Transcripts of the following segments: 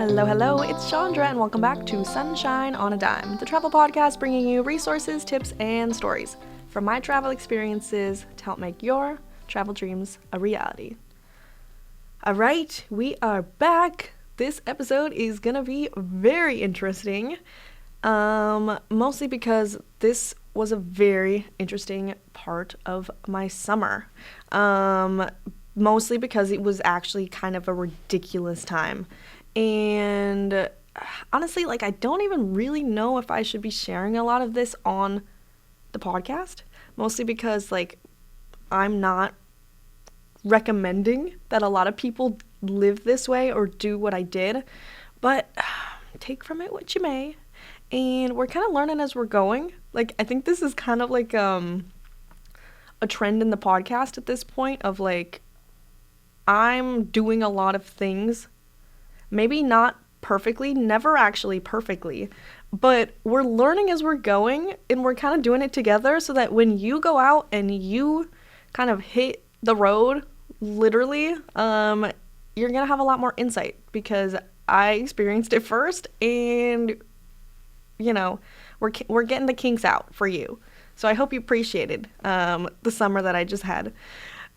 Hello, it's Shandra, and welcome back to Sunshine on a Dime, the travel podcast bringing you resources, tips, and stories from my travel experiences to help make your travel dreams a reality. Alright, we are back. This episode is gonna be very interesting, mostly because this was a very interesting part of my summer. Mostly because it was actually kind of a ridiculous time. And honestly, I don't even really know if I should be sharing a lot of this on the podcast. Mostly because, I'm not recommending that a lot of people live this way or do what I did. But take from it what you may. And we're kind of learning as we're going. I think this is kind of a trend in the podcast at this point of, I'm doing a lot of things. Maybe not perfectly, never actually perfectly, but we're learning as we're going, and we're kind of doing it together so that when you go out and you kind of hit the road, literally, you're going to have a lot more insight because I experienced it first, and, we're getting the kinks out for you. So I hope you appreciated the summer that I just had.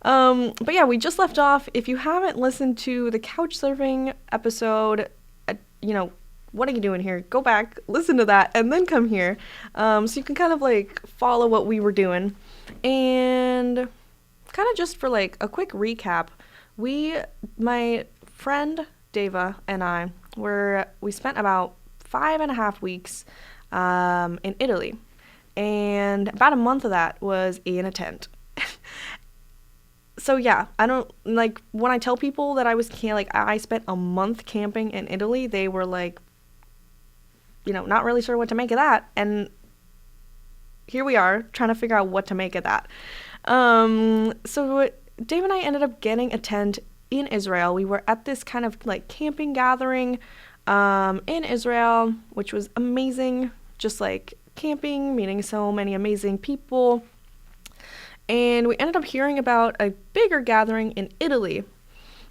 But yeah, we just left off. If you haven't listened to the couch surfing episode, what are you doing here? Go back, listen to that, and then come here. So you can kind of follow what we were doing. And kind of just for a quick recap, my friend Deva and I we spent about 5.5 weeks in Italy. And about a month of that was in a tent. So yeah, I don't, when I tell people that I spent a month camping in Italy, they were not really sure what to make of that. And here we are, trying to figure out what to make of that. So Dave and I ended up getting a tent in Israel. We were at this kind of camping gathering in Israel, which was amazing. Just camping, meeting so many amazing people. And we ended up hearing about a bigger gathering in Italy.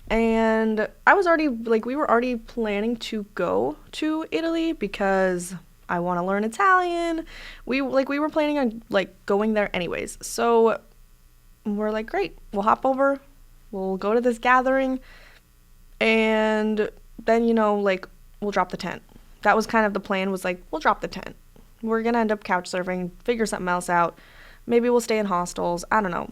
And I was already, we were already planning to go to Italy because I want to learn Italian. We were planning on, going there anyways. So we're great, we'll hop over, we'll go to this gathering, and then, we'll drop the tent. That was kind of the plan, was we'll drop the tent. We're going to end up couch surfing, figure something else out. Maybe we'll stay in hostels. I don't know.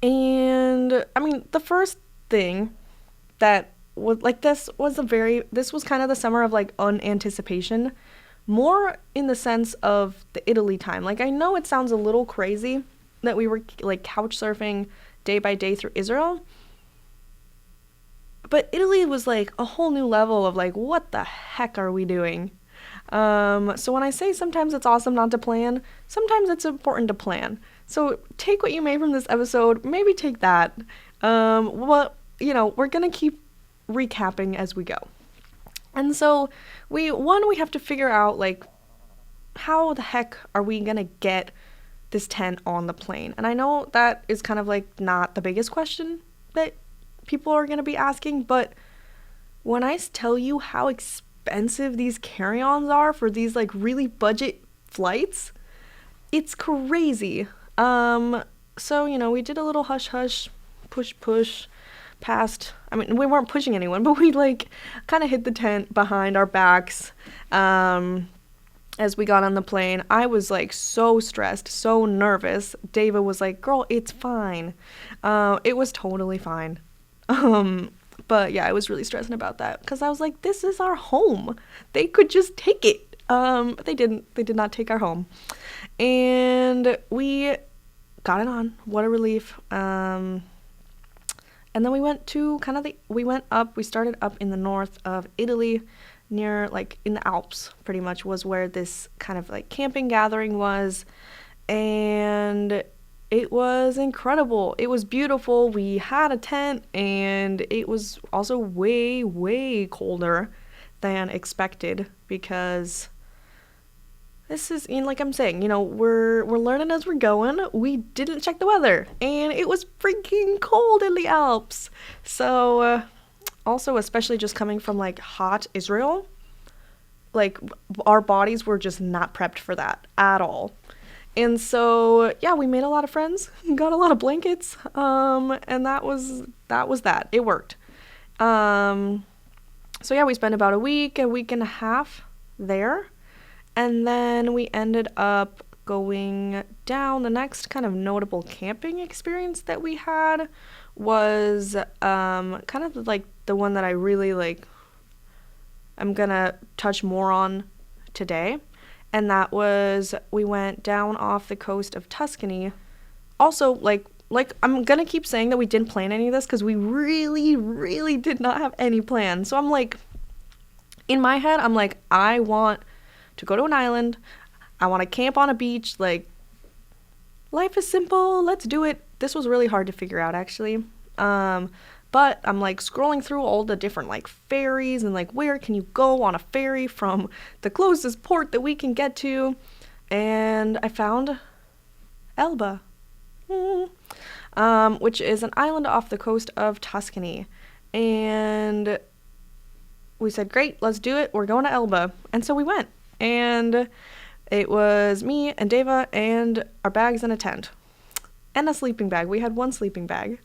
And, the first thing that was, this was kind of the summer of, unanticipation. More in the sense of the Italy time. I know it sounds a little crazy that we were, couch surfing day by day through Israel. But Italy was, a whole new level of, what the heck are we doing? So when I say sometimes it's awesome not to plan, sometimes it's important to plan. So take what you may from this episode, maybe take that. We're gonna keep recapping as we go. And so we have to figure out, how the heck are we gonna get this tent on the plane? And I know that is kind of, not the biggest question that people are gonna be asking, but when I tell you how expensive these carry-ons are for these really budget flights, it's crazy. So we did a little hush push past, we weren't pushing anyone, but we kind of hid the tent behind our backs as we got on the plane. I was so stressed, so nervous. David was girl, it's fine. It was totally fine. But yeah, I was really stressing about that because I was this is our home. They could just take it. But they didn't. They did not take our home. And we got it on. What a relief. And then we went to we started up in the north of Italy near in the Alps, pretty much was where this kind of camping gathering was. And it was incredible. It was beautiful. We had a tent, and it was also way, way colder than expected because this is, I'm saying, we're learning as we're going. We didn't check the weather, and it was freaking cold in the Alps. So Also, especially just coming from like hot Israel, like our bodies were just not prepped for that at all. And so, yeah, we made a lot of friends, got a lot of blankets, and that. It worked. So yeah, we spent about a week and a half there, and then we ended up going down. The next kind of notable camping experience that we had was kind of like the one that I really like. I'm gonna touch more on today, and that was we went down off the coast of Tuscany. Also, like I'm gonna keep saying that we didn't plan any of this because we really did not have any plan. So I'm like, in my head, I'm like, I want to go to an island. I want to camp on a beach. Like, life is simple. Let's do it. This was really hard to figure out, actually. But I'm like scrolling through all the different like ferries and like where can you go on a ferry from the closest port that we can get to, and I found Elba. Which is an island off the coast of Tuscany. And we said, great, let's do it. We're going to Elba. And so we went. And it was me and Deva and our bags and a tent. And a sleeping bag. We had one sleeping bag.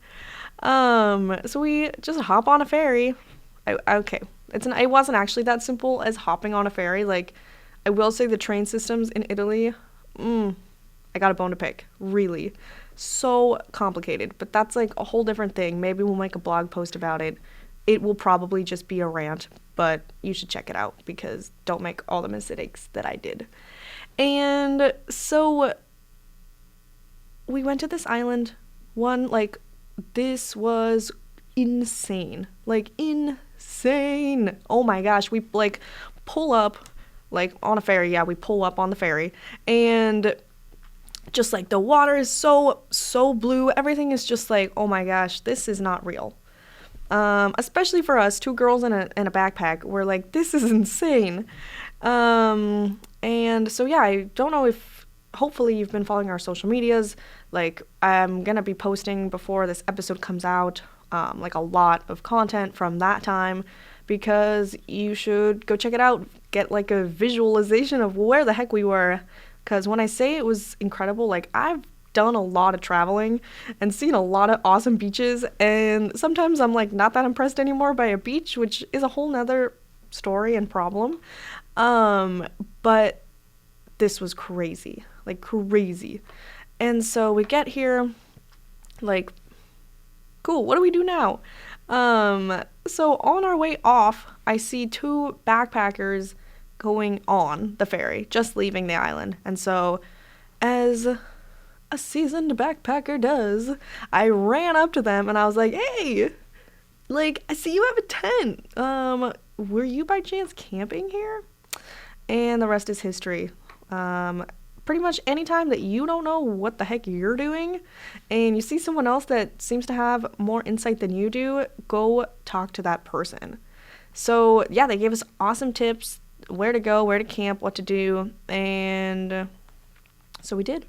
So we just hop on a ferry. Okay. It wasn't actually that simple as hopping on a ferry. Like, I will say the train systems in Italy, I got a bone to pick. Really. So complicated, but that's like a whole different thing. Maybe we'll make a blog post about it. It will probably just be a rant, but you should check it out because don't make all the mistakes that I did. And so we went to this island. This was insane. Like, insane. Oh my gosh. We like pull up like on a ferry. Yeah, we pull up on the ferry, and just like the water is so blue. Everything is just like, oh my gosh, this is not real. Especially for us, two girls in a backpack. We're like, this is insane. And so yeah, I don't know if hopefully you've been following our social medias. Like, I'm gonna be posting before this episode comes out, like a lot of content from that time, because you should go check it out. Get like a visualization of where the heck we were. Because when I say it was incredible, like, I've done a lot of traveling and seen a lot of awesome beaches, and sometimes I'm like not that impressed anymore by a beach, which is a whole nother story and problem. But this was crazy, like crazy. And so we get here, like, cool, what do we do now? So on our way off, I see two backpackers going on the ferry, just leaving the island. And so, as a seasoned backpacker does, I ran up to them and I was like, hey, like, I see you have a tent. Were you by chance camping here? And the rest is history. Pretty much anytime that you don't know what the heck you're doing and you see someone else that seems to have more insight than you do, go talk to that person. So yeah, they gave us awesome tips, where to go, where to camp, what to do, and so we did.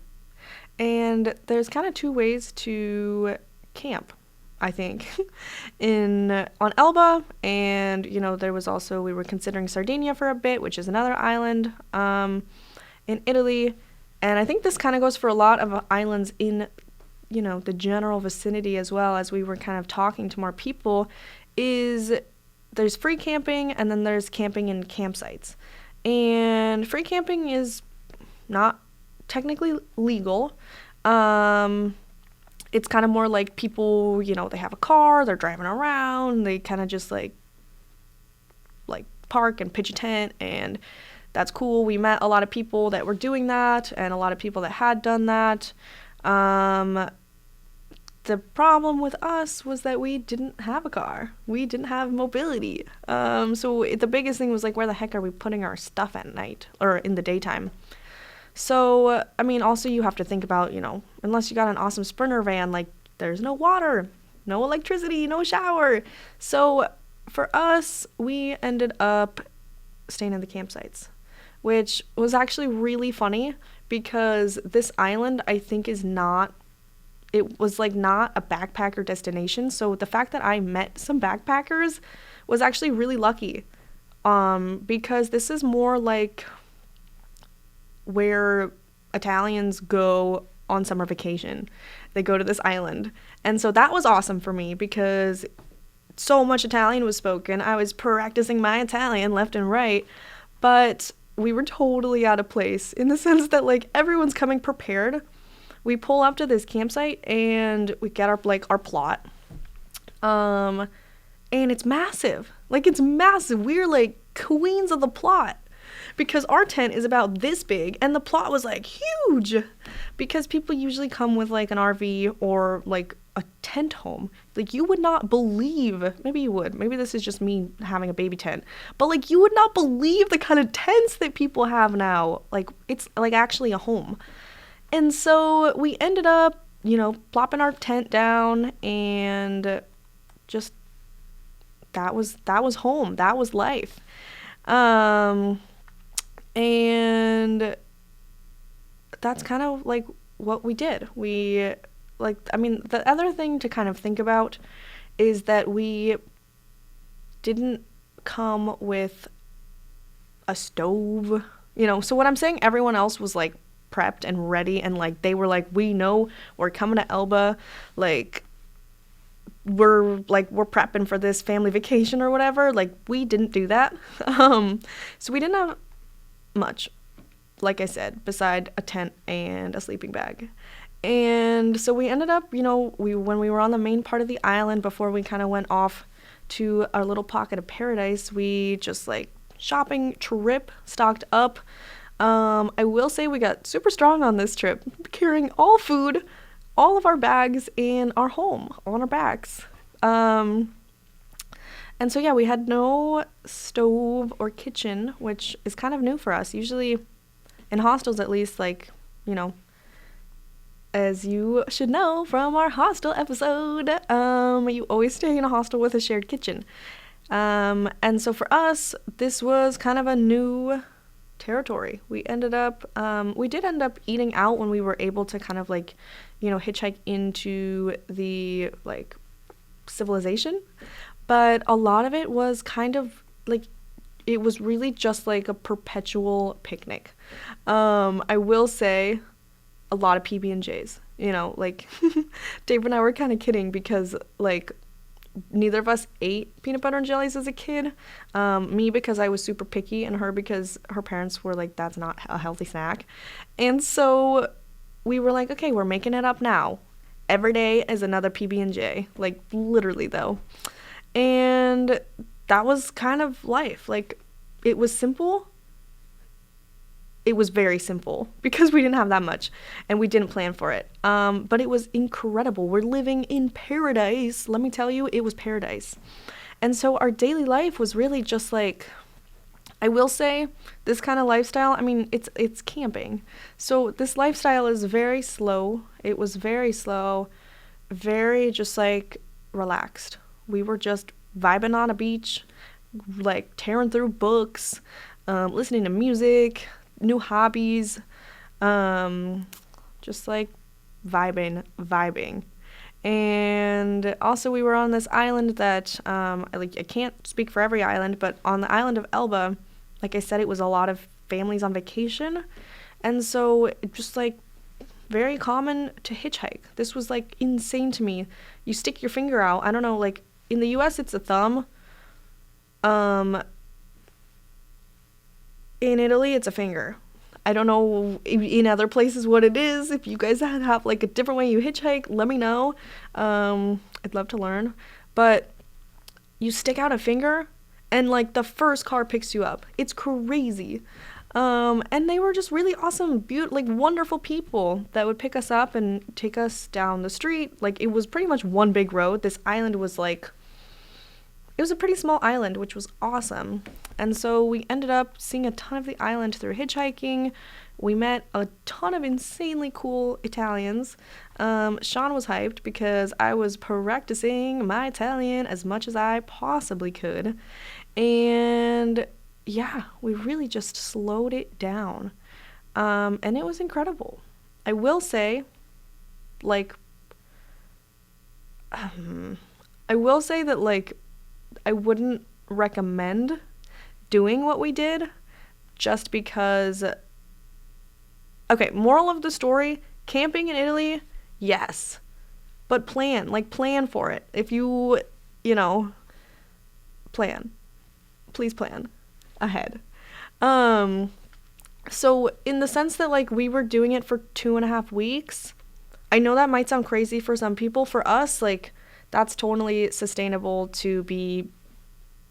And there's kind of two ways to camp, I think, on Elba, and there was also, we were considering Sardinia for a bit, which is another island in Italy. And I think this kind of goes for a lot of islands in the general vicinity, as well, as we were kind of talking to more people, is there's free camping and then there's camping in campsites. And free camping is not technically legal. It's kind of more like people, they have a car, they're driving around, they kind of just like park and pitch a tent, and that's cool. We met a lot of people that were doing that and a lot of people that had done that. The problem with us was that we didn't have a car. We didn't have mobility. So the biggest thing was like, where the heck are we putting our stuff at night or in the daytime? So, I mean, also you have to think about, unless you got an awesome Sprinter van, like, there's no water, no electricity, no shower. So for us, we ended up staying in the campsites, which was actually really funny because this island, I think, is not it was like not a backpacker destination. So the fact that I met some backpackers was actually really lucky. Because this is more like where Italians go on summer vacation. They go to this island. And so that was awesome for me because so much Italian was spoken. I was practicing my Italian left and right, but we were totally out of place in the sense that like everyone's coming prepared. We pull up to this campsite and we get our plot. And it's massive. Like, it's massive. We're like queens of the plot because our tent is about this big and the plot was like huge because people usually come with like an RV or like a tent home. Like, you would not believe, maybe you would, maybe this is just me having a baby tent, but like you would not believe the kind of tents that people have now. Like, it's like actually a home. And so we ended up, plopping our tent down and just that was home. That was life. And that's kind of like what we did. The other thing to kind of think about is that we didn't come with a stove, so what I'm saying, everyone else was like prepped and ready and like they were like, we know we're coming to Elba, like we're prepping for this family vacation or whatever. Like, we didn't do that. So we didn't have much, like I said, beside a tent and a sleeping bag. And so we ended up, when we were on the main part of the island before we kind of went off to our little pocket of paradise, we just like shopping trip, stocked up. I will say we got super strong on this trip, carrying all food, all of our bags, and our home on our backs. And so yeah, we had no stove or kitchen, which is kind of new for us. Usually in hostels, at least, like, as you should know from our hostel episode, you always stay in a hostel with a shared kitchen. And so for us, this was kind of a new territory. We did end up eating out when we were able to kind of like, hitchhike into the like civilization, but a lot of it was kind of like, it was really just like a perpetual picnic. I will say a lot of PB&Js, like Dave and I were kind of kidding because like neither of us ate peanut butter and jellies as a kid. Me because I was super picky, and her because her parents were like, that's not a healthy snack. And so we were like, okay, we're making it up now. Every day is another PB&J, like literally though. And that was kind of life. Like, it was simple. It was very simple because we didn't have that much and we didn't plan for it. But it was incredible. We're living in paradise. Let me tell you, it was paradise. And so our daily life was really just like, I will say this kind of lifestyle, I mean, it's camping. So this lifestyle is very slow. It was very slow, very just like relaxed. We were just vibing on a beach, like tearing through books, listening to music, new hobbies, just like vibing. And also we were on this island that I can't speak for every island, but on the island of Elba, like I said, it was a lot of families on vacation, and so it just like very common to hitchhike. This was like insane to me. You stick your finger out. I don't know, like in the US it's a thumb. In Italy it's a finger. I don't know in other places what it is. If you guys have like a different way you hitchhike, let me know. I'd love to learn. But you stick out a finger and like the first car picks you up. It's crazy. And they were just really awesome, like wonderful people that would pick us up and take us down the street. Like, it was pretty much one big road. This island was like, it was a pretty small island, which was awesome. And so we ended up seeing a ton of the island through hitchhiking. We met a ton of insanely cool Italians. Sean was hyped because I was practicing my Italian as much as I possibly could. And yeah, we really just slowed it down. And it was incredible. I will say, like, I will say that, like, I wouldn't recommend doing what we did just because, okay, moral of the story, camping in Italy, yes, but plan for it. If you know, please plan ahead. So in the sense that, like, we were doing it for 2.5 weeks, I know that might sound crazy for some people. For us, like, that's totally sustainable to be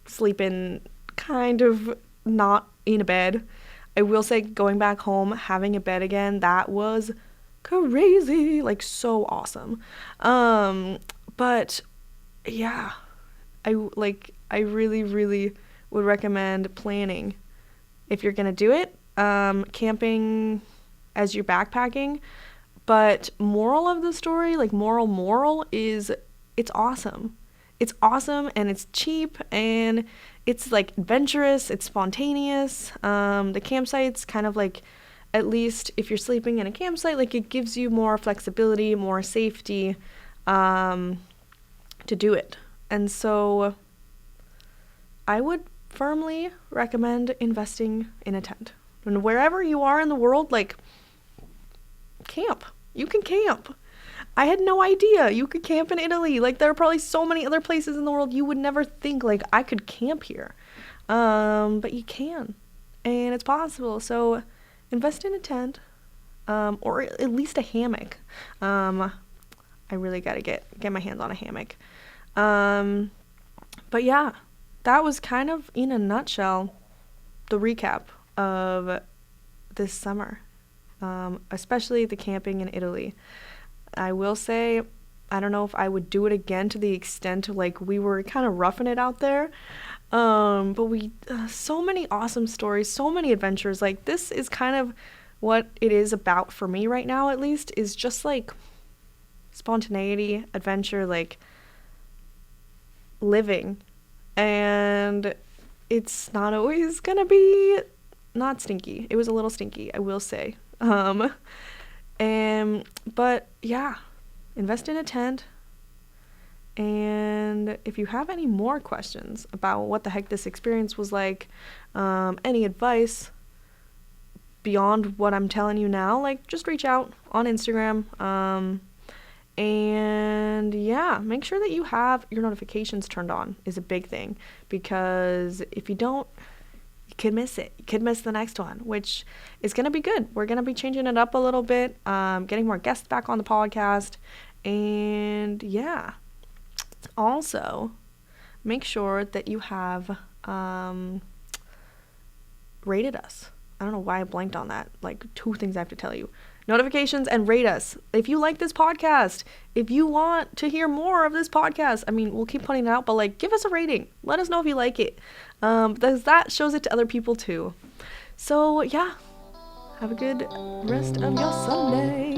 sleeping kind of not in a bed. I will say, going back home, having a bed again, that was crazy, like, so awesome. But yeah, I really, really would recommend planning if you're gonna do it. Camping as you're backpacking. But moral of the story, like, moral is, it's awesome. It's awesome, and it's cheap, and it's, like, adventurous, it's spontaneous. The campsite's kind of like, at least if you're sleeping in a campsite, like, it gives you more flexibility, more safety, to do it. And so I would firmly recommend investing in a tent. And wherever you are in the world, like, camp. You can camp. I had no idea you could camp in Italy. Like, there are probably so many other places in the world you would never think, like, I could camp here. But you can. And it's possible. So invest in a tent, or at least a hammock. I really gotta get my hands on a hammock. But yeah, that was kind of, in a nutshell, the recap of this summer, especially the camping in Italy. I will say, I don't know if I would do it again to the extent, like, we were kind of roughing it out there. But we, so many awesome stories, so many adventures. Like, this is kind of what it is about for me right now, at least, is just, like, spontaneity, adventure, like, living. And it's not always gonna be not stinky. It was a little stinky, I will say. But yeah, invest in a tent. And if you have any more questions about what the heck this experience was like, any advice beyond what I'm telling you now, like, just reach out on Instagram. And yeah, make sure that you have your notifications turned on is a big thing, because if you don't, you could miss it. You could miss the next one, which is going to be good. We're going to be changing it up a little bit, getting more guests back on the podcast. And yeah, also make sure that you have rated us. I don't know why I blanked on that. Like, 2 things I have to tell you. Notifications and rate us. If you like this podcast, if you want to hear more of this podcast, I mean, we'll keep putting it out, but, like, give us a rating. Let us know if you like it. Because that shows it to other people too. So yeah, have a good rest of your Sunday.